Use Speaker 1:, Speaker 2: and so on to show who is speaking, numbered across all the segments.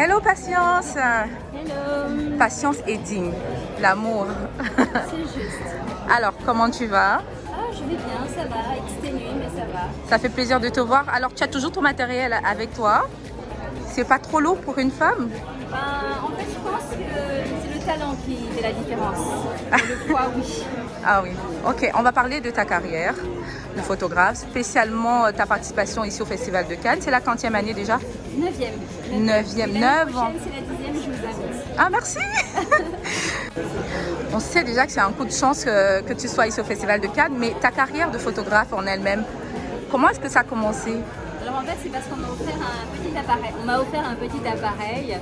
Speaker 1: Hello Patience.
Speaker 2: Hello.
Speaker 1: Patience et digne, l'amour.
Speaker 2: C'est juste.
Speaker 1: Alors, comment tu vas?
Speaker 2: Je vais bien, ça va, exténué, mais ça va.
Speaker 1: Ça fait plaisir de te voir. Alors, tu as toujours ton matériel avec toi? C'est pas trop lourd pour une femme?
Speaker 2: En fait, je pense que c'est le talent qui fait la différence. Le poids, oui.
Speaker 1: Ah oui. Ok, on va parler de ta carrière de photographe, spécialement ta participation ici au Festival de Cannes. C'est la quantième année déjà?
Speaker 2: 9e.
Speaker 1: 9e, 9 ans.
Speaker 2: C'est la 10e, je vous invite.
Speaker 1: Ah, merci. On sait déjà que c'est un coup de chance que tu sois ici au Festival de Cannes, mais ta carrière de photographe en elle-même, comment est-ce que ça a commencé?
Speaker 2: Alors en fait, c'est parce qu'on m'a offert un petit appareil. On m'a offert un petit appareil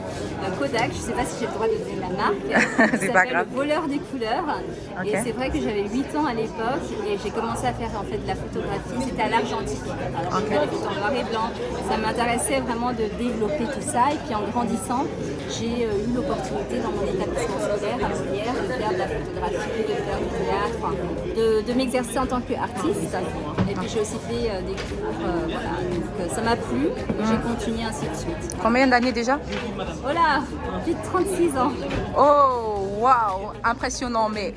Speaker 2: Kodak. Je ne sais pas si j'ai le droit de donner la marque.
Speaker 1: C'est pas grave.
Speaker 2: Le voleur des couleurs.
Speaker 1: Okay.
Speaker 2: Et c'est vrai que j'avais 8 ans à l'époque et j'ai commencé à faire en fait de la photographie. C'était à l'argentique. Alors je faisais des photos en noir et blanc. Ça m'intéressait vraiment de développer tout ça. Et puis en grandissant, j'ai eu l'opportunité dans mon établissement scolaire à Molière de faire de la photographie, de faire du théâtre, de m'exercer en tant qu'artiste. Et puis j'ai aussi fait des cours. Voilà. Donc ça m'a plu, j'ai continué ainsi de suite.
Speaker 1: Combien d'années déjà?
Speaker 2: Oh là, plus de 36 ans.
Speaker 1: Oh, waouh, impressionnant. Mais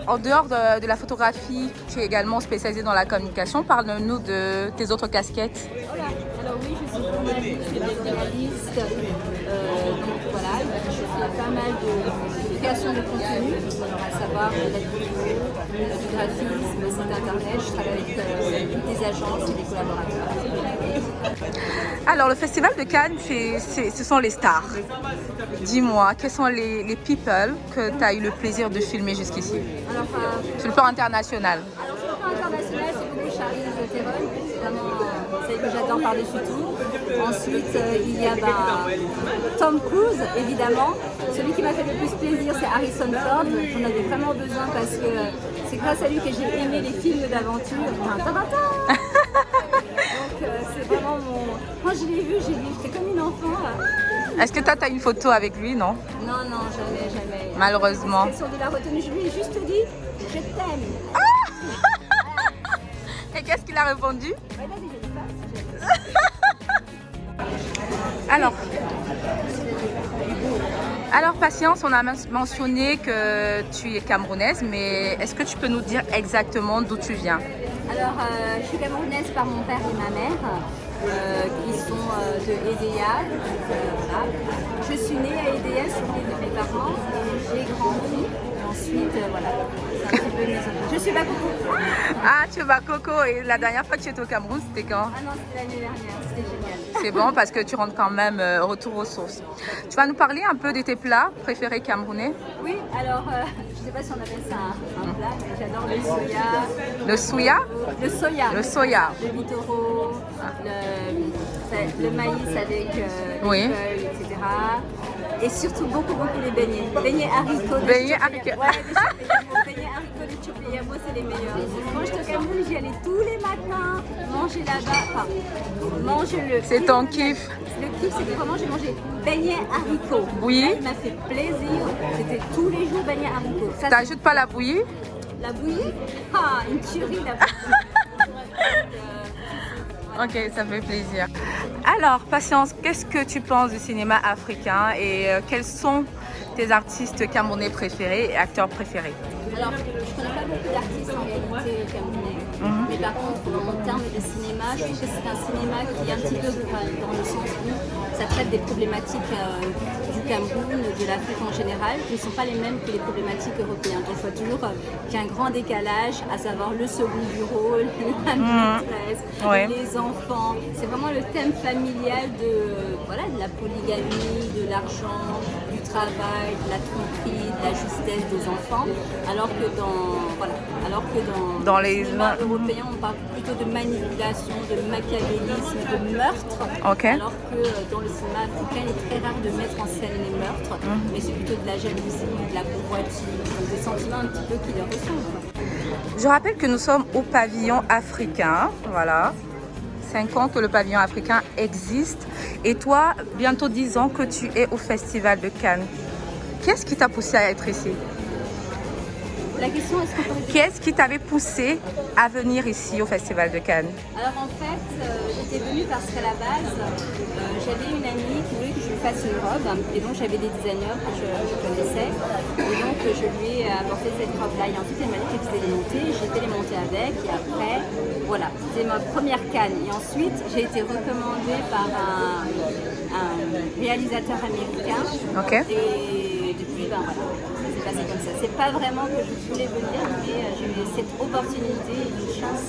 Speaker 1: en dehors de la photographie, tu es également spécialisée dans la communication. Parle-nous de tes autres casquettes.
Speaker 2: Oh là, alors oui, je suis journaliste, je suis journaliste. Donc voilà, je fais pas mal de création de contenu, alors à savoir de la vidéo, du graphisme, le site internet. Je travaille avec toutes les agences et des collaborateurs.
Speaker 1: Alors, le Festival de Cannes, ce sont les stars. Dis-moi, quels sont les people que tu as eu le plaisir de filmer jusqu'ici?
Speaker 2: Alors,
Speaker 1: sur le plan international.
Speaker 2: Alors, sur le plan international, c'est beaucoup Charlize Theron. C'est vraiment celle que j'adore par-dessus tout. Ensuite, il y a Tom Cruise, évidemment. Celui qui m'a fait le plus plaisir, c'est Harrison Ford. J'en avais vraiment besoin parce que c'est grâce à lui que j'ai aimé les films d'aventure. Donc, c'est vraiment mon... Quand je l'ai vu, j'étais comme une enfant.
Speaker 1: Est-ce que toi, tu as une photo avec lui, non?
Speaker 2: Non, jamais, jamais.
Speaker 1: Malheureusement.
Speaker 2: Sur de la retenue, je lui ai juste dit, je t'aime.
Speaker 1: Et qu'est-ce qu'il a répondu?
Speaker 2: Il a dit, je pas.
Speaker 1: Alors, Patience, on a mentionné que tu es camerounaise, mais est-ce que tu peux nous dire exactement d'où tu viens?
Speaker 2: Alors, je suis camerounaise par mon père et ma mère, qui sont de Edea. Voilà. Je suis née à Edea, sur l'île de mes parents, et j'ai grandi. Ensuite, voilà, c'est un petit peu une maison. Je suis Bakoko.
Speaker 1: Ah, tu es Bakoko. Et la dernière fois que tu étais au Cameroun, c'était quand?
Speaker 2: Ah non, c'était l'année dernière, c'était génial.
Speaker 1: C'est bon parce que tu rentres quand même retour aux sources. Tu vas nous parler un peu de tes plats préférés camerounais?
Speaker 2: Oui, alors, je ne sais pas si on appelle ça un plat, mais j'adore le soya.
Speaker 1: Le soya?
Speaker 2: Le soya.
Speaker 1: Le soya.
Speaker 2: Le bitoro, le maïs avec
Speaker 1: oui.
Speaker 2: les feuilles, etc. Et surtout beaucoup les beignets. Beignets haricots.
Speaker 1: Beignets haricots.
Speaker 2: Ouais, beignets haricots de Chopeyamo, c'est les meilleurs. Quand j'étais au Cameroun, j'y allais tous les matins manger là-bas. Enfin, manger le...
Speaker 1: C'est ton kiff?
Speaker 2: Le kiff, c'était vraiment, j'ai mangé beignets haricots.
Speaker 1: Oui.
Speaker 2: Là, il m'a fait plaisir. C'était tous les jours beignets haricots.
Speaker 1: T'ajoutes pas la bouillie?
Speaker 2: La bouillie? Ah, une tuerie la bouillie.
Speaker 1: Ok, ça fait plaisir. Alors, Patience, qu'est-ce que tu penses du cinéma africain et quels sont tes artistes camerounais préférés et acteurs préférés?
Speaker 2: Alors, je ne connais pas beaucoup d'artistes en réalité camerounais, mais par contre, en termes de cinéma, je trouve que c'est un cinéma qui est un petit peu dans le sens où ça traite des problématiques du Cameroun, de l'Afrique en général, qui ne sont pas les mêmes que les problématiques européennes. Donc, je vois toujours qu'il y a un grand décalage, à savoir le second bureau, la maîtresse, les enfants. C'est vraiment le thème familial de la polygamie, de l'argent, du travail, de la tromperie, de la justesse des enfants. Alors que dans les cinémas européens, on parle plutôt de manipulation, de machiavélisme, de meurtre.
Speaker 1: Okay.
Speaker 2: Alors que dans le cinéma africain, il est très rare de mettre en scène les meurtres, mais c'est plutôt de la jalousie, de la convoitise, des sentiments un petit peu qui leur ressemblent.
Speaker 1: Je rappelle que nous sommes au pavillon africain, voilà. 5 ans que le pavillon africain existe. Et toi, bientôt 10 ans que tu es au Festival de Cannes. Qu'est-ce qui t'a poussé à être ici?
Speaker 2: La question, est-ce qu'on peut répéter?
Speaker 1: Qu'est-ce qui t'avait poussé à venir ici au Festival de Cannes?
Speaker 2: Alors en fait, j'étais venue parce qu'à la base, j'avais une amie qui voulait que je lui fasse une robe et donc j'avais des designers que je connaissais et donc je lui ai apporté cette robe-là et ensuite elle m'a dit qu'elle faisait les monter, j'ai fait les monter avec et après, voilà, c'était ma première Cannes et ensuite j'ai été recommandée par un réalisateur américain et depuis, ben voilà, ça s'est passé comme ça. C'est pas vraiment que je voulais venir, mais j'ai eu cette opportunité et une chance.